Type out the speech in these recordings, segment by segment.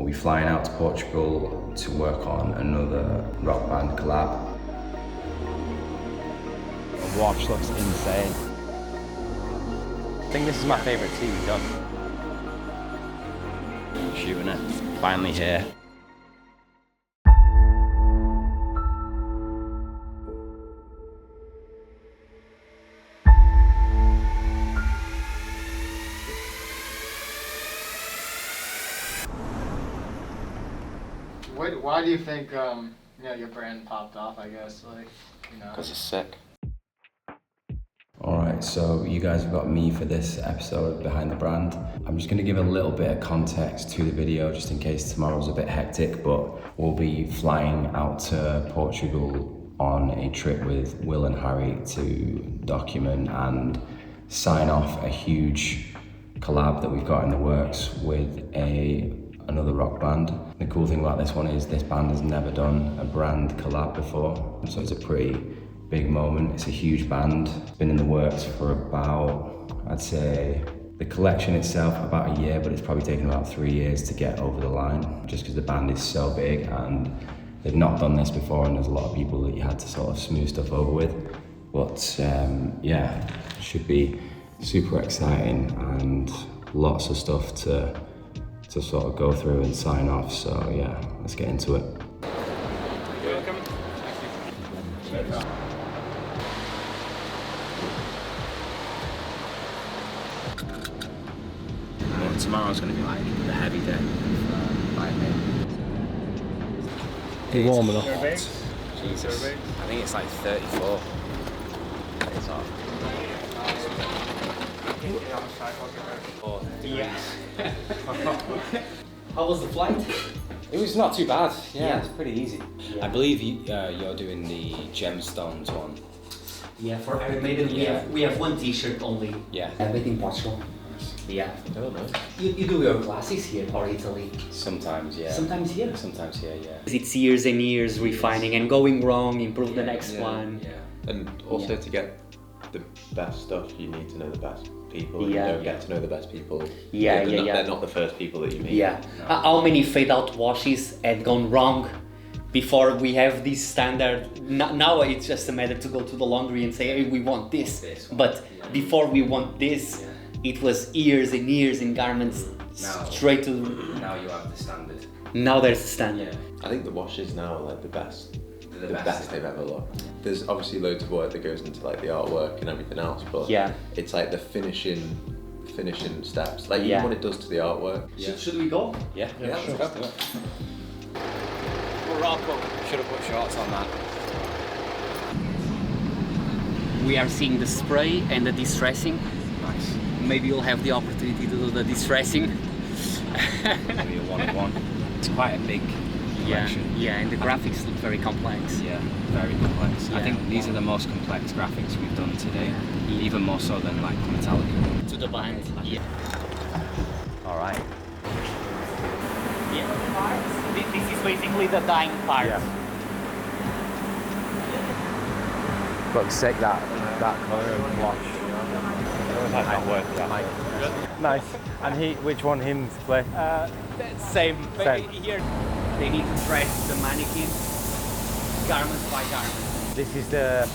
be flying out to Portugal to work on another rock band collab. The watch looks insane. I think this is my favourite tee we've done. Shooting it, finally here. Why do you think your brand popped off? I guess Because it's sick. Alright, so you guys have got me for this episode behind the brand. I'm just going to give a little bit of context to the video just in case tomorrow's a bit hectic, but we'll be flying out to Portugal on a trip with Will and Harry to document and sign off a huge collab that we've got in the works with another rock band. The cool thing about this one is this band has never done a brand collab before, so it's a pretty big moment. It's a huge band. It's been in the works for about, I'd say, the collection itself about a year, but it's probably taken about 3 years to get over the line, just because the band is so big and they've not done this before, and there's a lot of people that you had to sort of smooth stuff over with. But yeah, it should be super exciting and lots of stuff to sort of go through and sign off. So yeah, let's get into it. You're welcome. Thank you. Well, tomorrow's going to be like the heavy day. Be warm enough. Jesus. I think it's like 34. It's hot. How was the flight? It was not too bad. Yeah. It's pretty easy. Yeah. I believe you're doing the gemstones one. Yeah, for Iron Maiden, we have one T-shirt only. Yeah. Made in Portugal. Yeah. I don't know. You do your classes here or Italy? Sometimes, yeah. Sometimes here. Sometimes here, yeah. It's years and years refining and going wrong, improve the next one. Yeah. And also to get the best stuff, you need to know the best people. And you don't get to know the best people. They're not the first people that you meet. Yeah. No. How many fade-out washes had gone wrong before we have this standard? Now it's just a matter to go to the laundry and say, hey, we want this. But before we want this, it was years and years in garments straight to... Now you have the standard. Now there's a standard. I think the washes now are like the best they've ever looked. There's obviously loads of work that goes into like the artwork and everything else, but it's like the finishing steps, like even what it does to the artwork. Should we go? Yeah, sure. Let's go. Morocco. Should have put shorts on that. We are seeing the spray and the distressing. Nice. Maybe you'll have the opportunity to do the distressing. Maybe a one-on-one. It's quite a big collection. Yeah, and the graphics look very complex. Yeah, very complex. Yeah. I think these are the most complex graphics we've done today, even more so than like Metallica. To the band. Yeah. All right. Yeah. This is basically the dying part. Yeah. Looks sick that colour and watch. That might work. Yeah. Nice. And which one him to play? Same. Same. Here, they need to dress the mannequin garment by garment This is the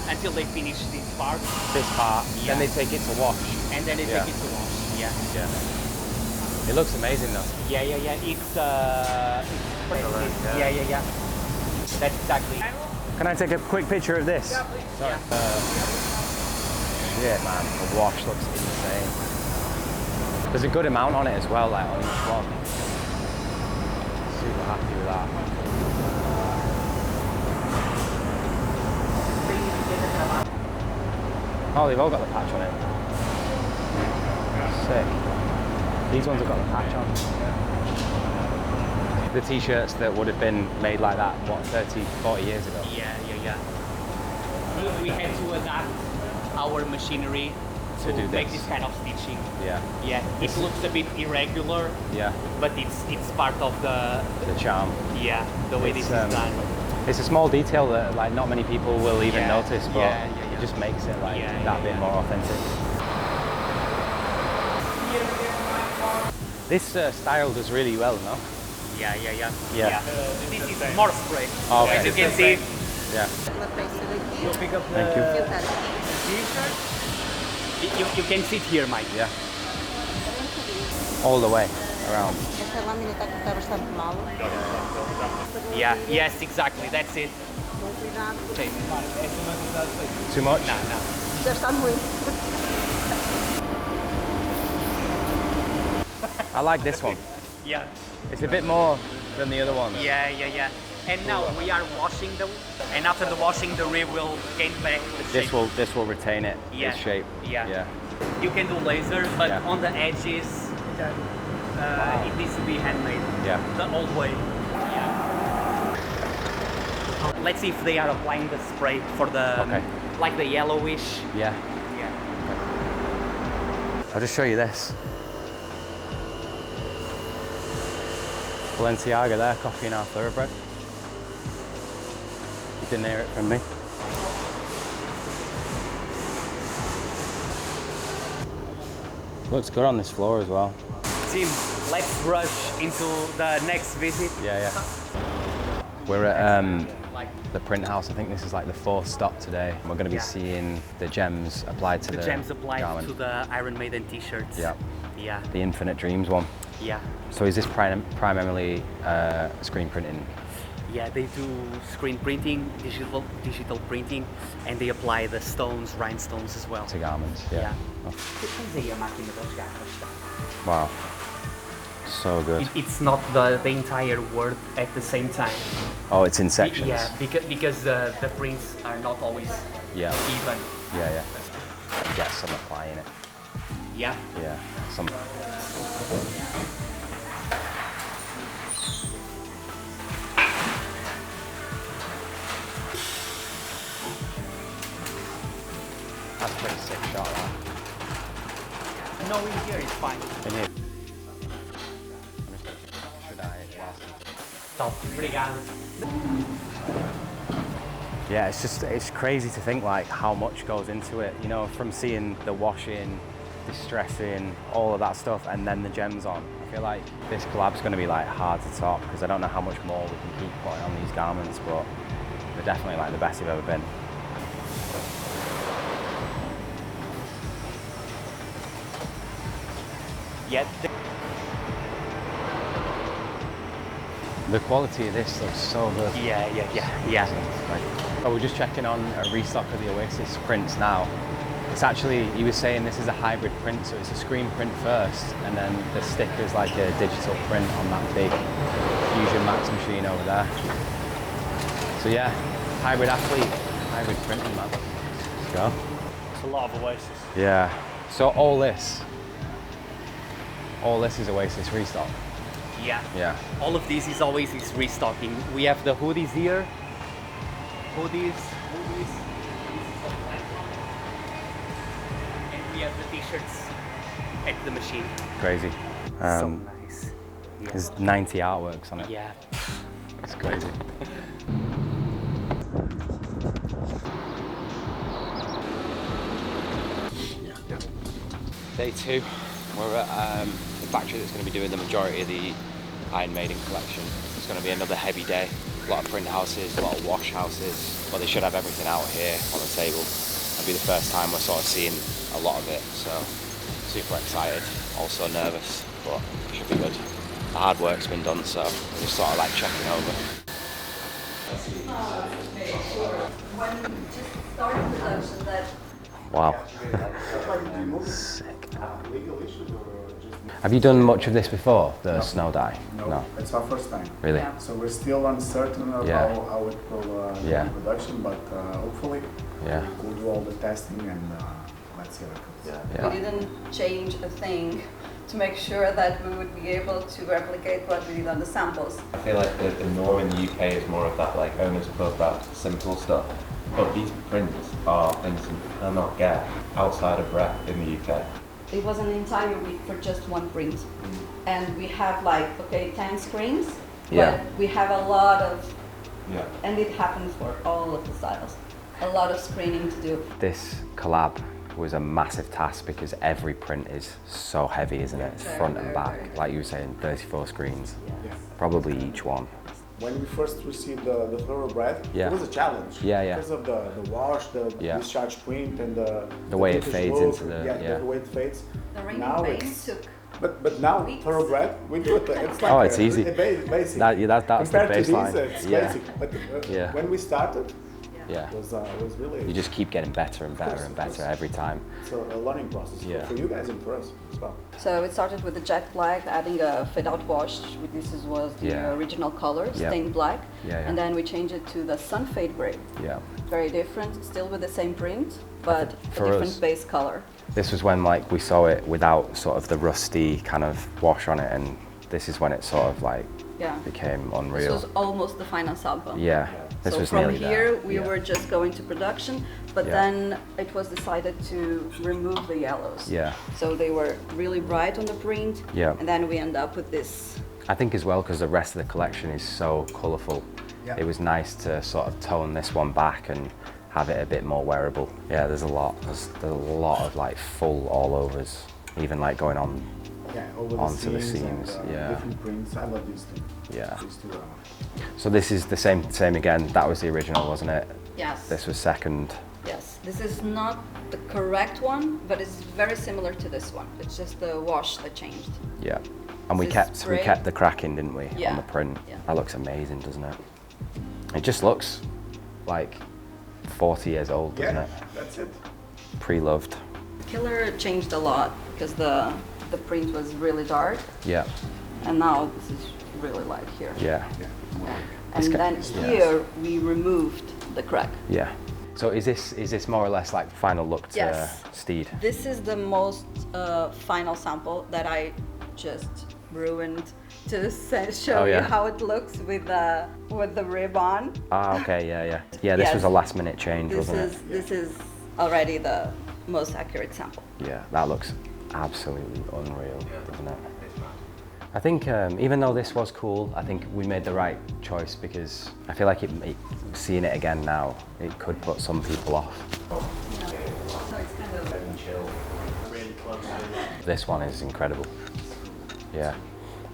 until they finish this part. this part. Yeah. Then they take it to wash. And then they take it to wash. Yeah. Yeah. It looks amazing though. Yeah. It's yeah. That's exactly. Can I take a quick picture of this? Yeah, please. Sorry. Yeah, man. The wash looks insane. There's a good amount on it as well, like on each one. Super happy with that. Oh, they've all got the patch on it. Sick. These ones have got the patch on. The t-shirts that would have been made like that, what, 30, 40 years ago? Yeah. We had to adapt our machinery To do make this. this kind of stitching. Yeah. Yeah, it looks a bit irregular, Yeah. but it's part of the charm. the way this is done. It's a small detail that like not many people will even notice, but it just makes it like that bit more authentic. This style does really well, no? Yeah. Yeah. This is more spray. Oh, okay. As you can see. Yeah. Pick up Thank you. T-shirt. You can sit here, Mike. Yeah. All the way around. Yeah, yes, exactly, that's it. Okay. Too much? No. I like this one. Yeah. It's a bit more than the other ones. Yeah. And now we are washing them, and after the washing, the rib will gain back the shape. This will retain it, Yeah. its shape. Yeah. You can do laser, but Yeah. on the edges, it needs to be handmade. Yeah. The old way. Yeah. Let's see if they are applying the spray for the, like the yellowish. Yeah. Yeah. I'll just show you this. Balenciaga there, coffee in our thoroughbred. You didn't hear it from me. Looks good on this floor as well. Tim, let's rush into the next visit. Yeah. We're at the print house. I think this is like the 4th stop today. We're going to be seeing the gems applied to the gems applied garment. to the Iron Maiden t-shirts. Yeah. Yeah. The Infinite Dreams one. Yeah. So is this primarily screen printing? Yeah, they do screen printing, digital printing, and they apply the stones, rhinestones as well. To garments, yeah. Oh. Wow. So good. It's not the entire word at the same time. Oh, it's in sections. Yeah, because the prints are not always Yeah. even. Yeah. You get some applying it. Yeah. Yeah. Some. That's a pretty sick shot, that. No, in here it's fine. In here. Should I? Top. Obrigado. Yeah, it's crazy to think like how much goes into it. You know, from seeing the washing, distressing, all of that stuff, and then the gems on. I feel like this collab's going to be like hard to top because I don't know how much more we can keep putting on these garments, but they're definitely like the best they've ever been. Yeah. The quality of this looks so good. Yeah. Oh, we're just checking on a restock of the Oasis prints now. It's actually, he was saying this is a hybrid print, so it's a screen print first, and then the sticker's like a digital print on that big Fusion Max machine over there. So yeah, hybrid athlete, hybrid printing, man. Let's go. It's a lot of Oasis. Yeah. So all this is Oasis restock. Yeah. Yeah. All of this is always restocking. We have the hoodies here. Hoodies. And we have the t-shirts at the machine. Crazy. So nice. Yeah. There's 90 artworks on it. Yeah. It's crazy. Day 2. We're at the factory that's going to be doing the majority of the Iron Maiden collection. It's going to be another heavy day. A lot of print houses, a lot of wash houses, but they should have everything out here on the table. It'll be the first time we're sort of seeing a lot of it, so super excited, also nervous, but it should be good. The hard work's been done, so we're just sort of like checking over. Wow. Sick. Have you done much of this before, the snow dye? No, it's our first time. Really? So we're still uncertain of how it will be in production, but hopefully we'll do all the testing and let's see how it goes. We didn't change a thing to make sure that we would be able to replicate what we did on the samples. I feel like the norm in the UK is more of that like owner's club, that simple stuff. But these prints are things you cannot get outside of rep in the UK. It was an entire week for just one print. And we have like, 10 screens, but we have a lot of, and it happens for all of the styles, a lot of screening to do. This collab was a massive task because every print is so heavy, isn't it? It's front and back, like you were saying, 34 screens, probably each one. When we first received the thoroughbred, it was a challenge. Because of the wash, the discharge print, and the way it fades into the the way it fades. The ring paint took. But now thoroughbred, we do it. It's like it's easy. Basic. That's compared the baseline. to these, it's basic. But when we started, it was really. You just keep getting better and better and better every time. It's a learning process for you guys and for us as well. So it started with the jet black, adding a fade-out wash. This was the original color, stained black, and then we changed it to the sun fade gray. Very different, still with the same print, but a different base color. This was when like we saw it without sort of the rusty kind of wash on it, and this is when it sort of like became unreal. This was almost the final sample. This so was from nearly here there. we were just going to production, but then it was decided to remove the yellows. So they were really bright on the print, and then we end up with this. I think as well because the rest of the collection is so colourful. It was nice to sort of tone this one back and have it a bit more wearable. There's a lot of like full all overs, even like going on onto the seams. Different prints. I love these two. These two So this is the same again. That was the original, wasn't it? Yes. This was second. Yes. This is not the correct one, but it's very similar to this one. It's just the wash that changed. And we kept the cracking, didn't we, on the print? That looks amazing, doesn't it? It just looks like 40 years old, doesn't it? That's it. Pre-loved. Killer changed a lot because the print was really dark. And now this is really light here. And then here we removed the crack. So is this more or less like final look to Steed? This is the most final sample that I just ruined to show you how it looks with the rib on. Okay, this was a last minute change, wasn't it? This is already the most accurate sample. That looks absolutely unreal, doesn't it? I think even though this was cool, I think we made the right choice because I feel like seeing it again now, it could put some people off. So it's kind of chill, really close. This one is incredible.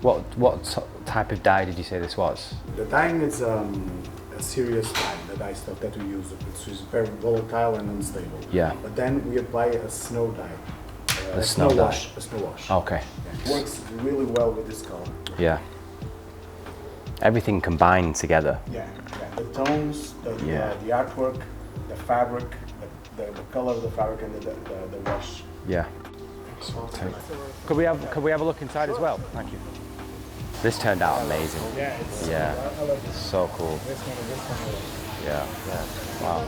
What type of dye did you say this was? The dyeing is a serious dye, the dye stuff that we use. It's very volatile and unstable. But then we apply a snow dye. A snow wash. Okay. It works really well with this color. Everything combined together. The tones, the artwork, the fabric, the color of the fabric, and the wash. Could we have a look inside as well? Thank you. This turned out amazing. I love this. So cool. Wow.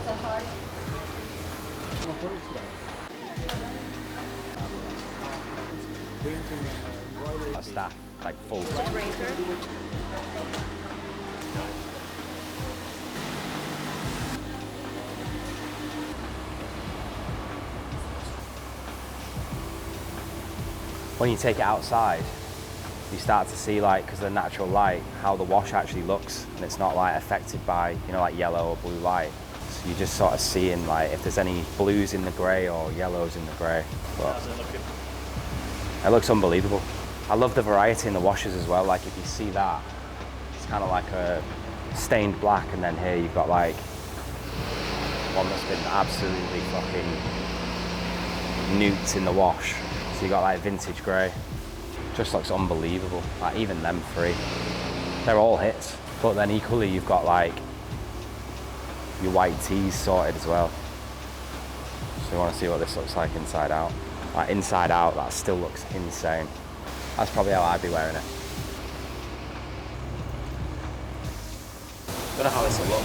Staff, like full. When you take it outside, you start to see, like, because of the natural light, how the wash actually looks, and it's not like affected by, you know, like yellow or blue light. So you just sort of seeing like if there's any blues in the grey or yellows in the grey. How's it looking? It looks unbelievable. I love the variety in the washes as well. Like if you see that, it's kind of like a stained black, and then here you've got like one that's been absolutely fucking nuked in the wash. So you got like vintage grey. Just looks unbelievable. Like even them three, they're all hits. But then equally you've got like your white tees sorted as well. So you want to see what this looks like inside out. Like inside out, that still looks insane. That's probably how I'd be wearing it. Don't know how this will look.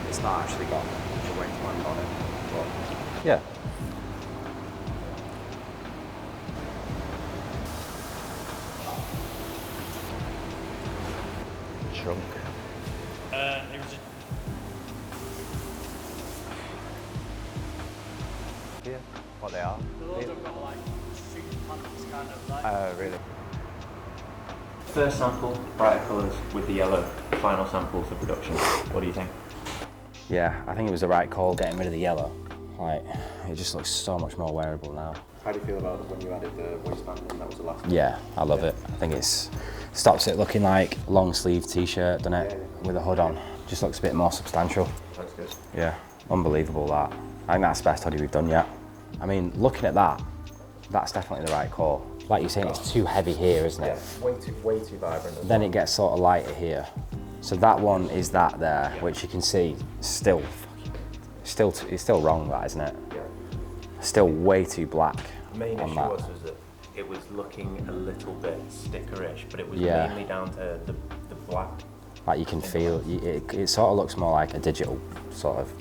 It's not actually got much weight to land on it. But yeah. Chunk. It was Yeah, what they are. those have got like suit pants kind of like. Really? First sample, brighter colours with the yellow. Final sample for production. What do you think? Yeah, I think it was the right call getting rid of the yellow, Like, it just looks so much more wearable now. How do you feel about when you added the waistband and that was the last one? Yeah, I love it. I think stops it looking like long sleeve t-shirt, doesn't it? Yeah. With a hood on. Just looks a bit more substantial. That's good. Yeah, unbelievable that. I think that's the best hoodie we've done yet. I mean, looking at that, that's definitely the right call. Like you're saying, it's too heavy here, isn't it? Yeah, way too vibrant. Then it gets sort of lighter here. So that one is that there, which you can see it's still wrong, that, isn't it? Yeah. Still way too black. The main issue was that it was looking a little bit stickerish, but it was mainly down to the black. Like you can feel, it sort of looks more like a digital sort of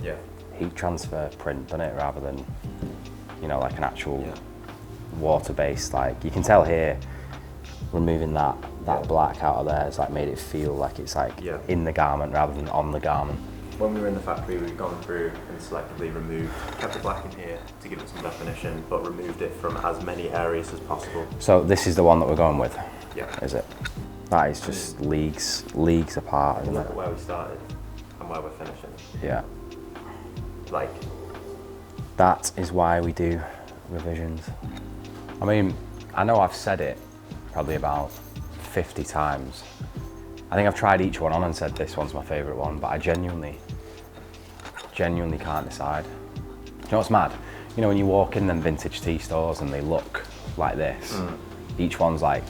heat transfer print, doesn't it? Rather than, you know, like an actual water-based, like you can tell here, removing that black out of there, it's like made it feel like it's like in the garment rather than on the garment. When we were in the factory, we've gone through and selectively removed, kept the black in here to give it some definition, but removed it from as many areas as possible. So this is the one that we're going with? Yeah. Is it? That is just leagues apart, isn't it? Look at where we started and where we're finishing. Yeah. Like. That is why we do revisions. I mean, I know I've said it probably about 50 times. I think I've tried each one on and said this one's my favourite one, but I genuinely can't decide. Do you know what's mad? You know when you walk in them vintage tea stores and they look like this, each one's like,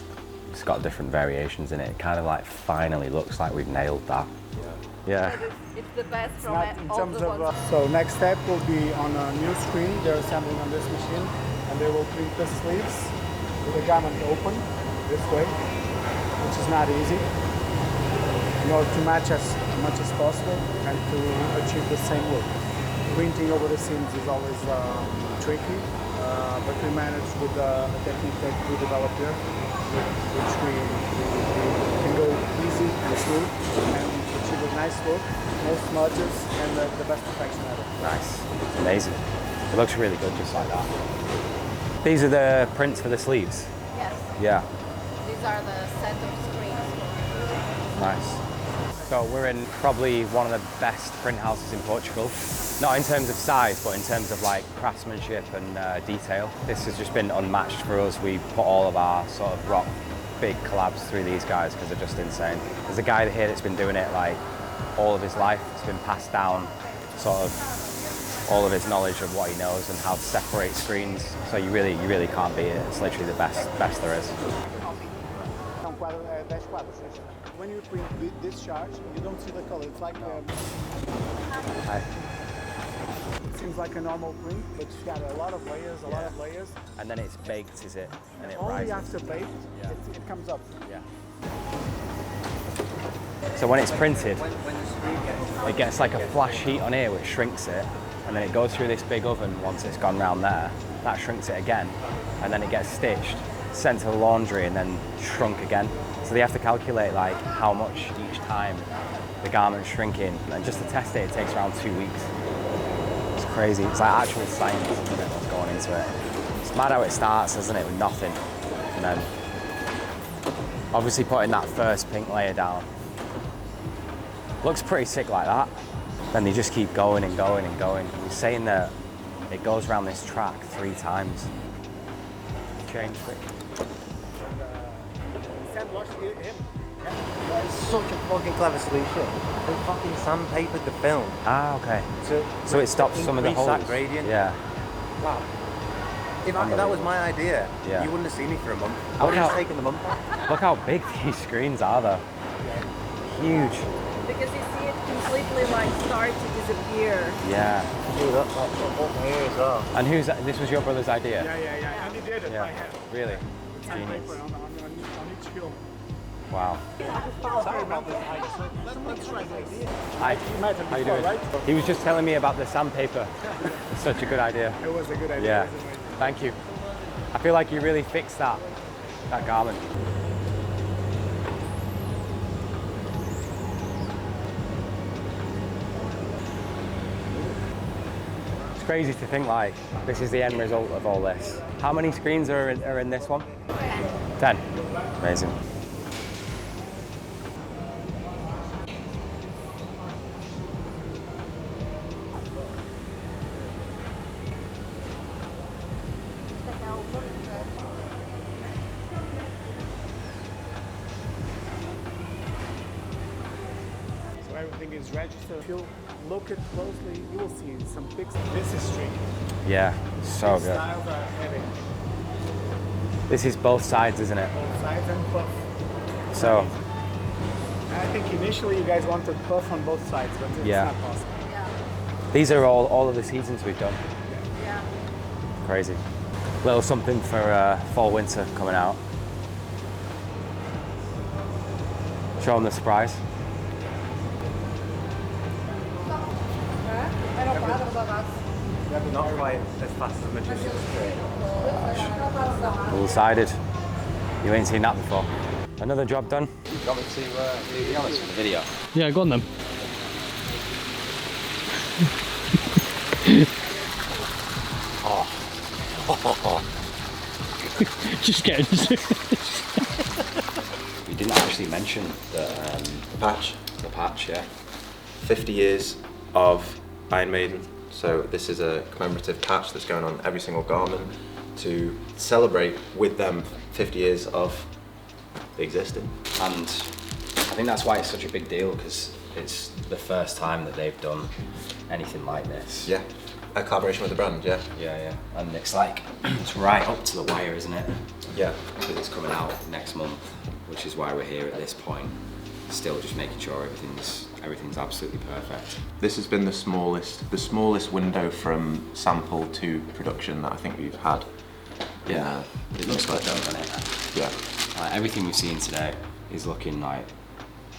it's got different variations in it. It kind of like finally looks like we've nailed that. Yeah. It's the best from all the ones. So next step will be on a new screen. They're assembling on this machine, and they will print the sleeves with the garment open this way, which is not easy. In order to match as much as possible and to achieve the same look. Printing over the seams is always tricky, but we managed with a technique that we developed here, which we can go easy and smooth and achieve a nice look, no smudges, and the best perfection ever. Nice, amazing. It looks really good just like that. These are the prints for the sleeves? Yes. Yeah. These are the set of screens. Nice. So we're in probably one of the best print houses in Portugal. Not in terms of size, but in terms of like craftsmanship and detail. This has just been unmatched for us. We put all of our sort of rock big collabs through these guys because they're just insane. There's a guy here that's been doing it like all of his life. It's been passed down sort of all of his knowledge of what he knows and how to separate screens. So you really can't beat it. It's literally the best there is. When you print this charge, you don't see the color. It's like it seems like a normal print, but it's got a lot of layers, And then it's baked, is it? And it only rises. after baked, it comes up. Yeah. So when it's printed, it gets like a flash heat on here which shrinks it, and then it goes through this big oven once it's gone round there. That shrinks it again, and then it gets stitched, sent to the laundry, and then shrunk again. So they have to calculate like how much each time the garment's shrinking, and just to test it, it takes around 2 weeks. It's crazy. It's like actual science, isn't it, what's going into it. It's mad how it starts, isn't it, with nothing, and then obviously putting that first pink layer down. Looks pretty sick like that. Then they just keep going and going and going. He's saying that it goes around this track 3 times. Change quick. It's such a fucking clever solution. They fucking sandpapered the film. Ah, okay. So it stops some of the holes. That gradient. Yeah. Wow. If that was my idea, you wouldn't have seen me for a month. I would have taken the month off. Look how big these screens are though. Huge. Because you see it completely like start to disappear. Yeah. Dude, that's up here as well. And this was your brother's idea? Yeah. And he did it by hand. Really? Genius. On each film. Wow. Sorry about this. Hi. How you doing? Right? He was just telling me about the sandpaper. It's such a good idea. It was a good idea. Yeah. Thank you. I feel like you really fixed that garment. It's crazy to think like this is the end result of all this. How many screens are in this one? 10. Amazing. everything is registered. If you look it closely, you will see some pixels. This is tricky. Yeah, so These good. styles are heavy. This is both sides, isn't it? Both sides and puff. So. I think initially you guys wanted puff on both sides, but it's not possible. These are all of the seasons we've done. Yeah. Crazy. Little something for fall winter coming out. Show them the surprise. Not quite as fast as a magician's trick. All-sided. You ain't seen that before. Another job done. You want me to be honest with the video? Yeah, go on then. Just getting. We didn't actually mention the Patch. The patch, yeah. 50 years of Iron Maiden. So this is a commemorative patch that's going on every single garment to celebrate with them 50 years of existing. And I think that's why it's such a big deal, because it's the first time that they've done anything like this. Yeah, a collaboration with the brand, yeah. Yeah. And it's like, it's right up to the wire, isn't it? Yeah. Because it's coming out next month, which is why we're here at this point. Still just making sure everything's absolutely perfect. This has been the smallest window from sample to production that I think we've had. Yeah, it looks good, doesn't it? Yeah. Everything we've seen today is looking like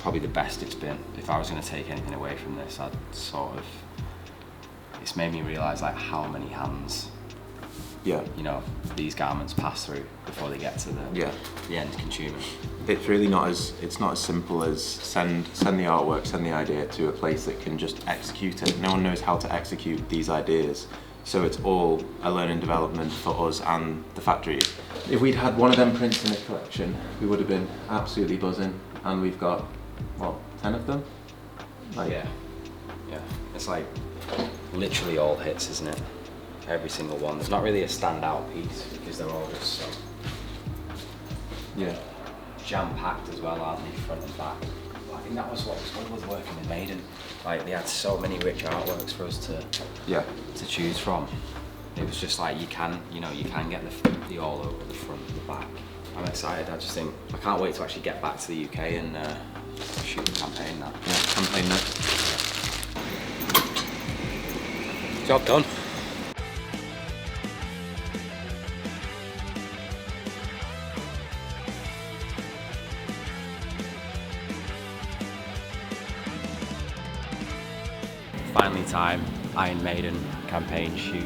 probably the best it's been. If I was going to take anything away from this, I'd sort of, it's made me realise like how many hands, you know, these garments pass through before they get to the end consumer. It's really not as simple as send the artwork, send the idea to a place that can just execute it. No one knows how to execute these ideas, so it's all a learning development for us and the factory. If we'd had one of them prints in a collection, we would have been absolutely buzzing, and we've got, what, 10 of them? Yeah, it's like literally all hits, isn't it? Every single one. There's not really a standout piece because they're all just so jam-packed as well, aren't they, front and back. I think that was what was good with working with Maiden. Like, they had so many rich artworks for us to choose from. It was just like you can get the all over the front and the back. I'm excited. I just think I can't wait to actually get back to the UK and shoot the campaign now. Yeah, campaign next. Job done. Finally time, Iron Maiden campaign shoot.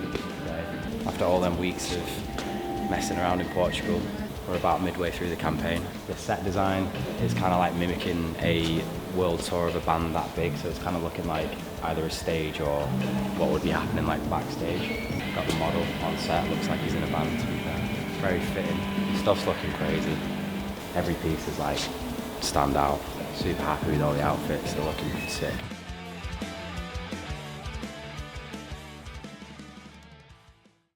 After all them weeks of messing around in Portugal, we're about midway through the campaign. The set design is kind of like mimicking a world tour of a band that big, so it's kind of looking like either a stage or what would be happening like backstage. Got the model on set, looks like he's in a band to be fair. Very fitting, stuff's looking crazy. Every piece is like stand out. Super happy with all the outfits, they're looking sick.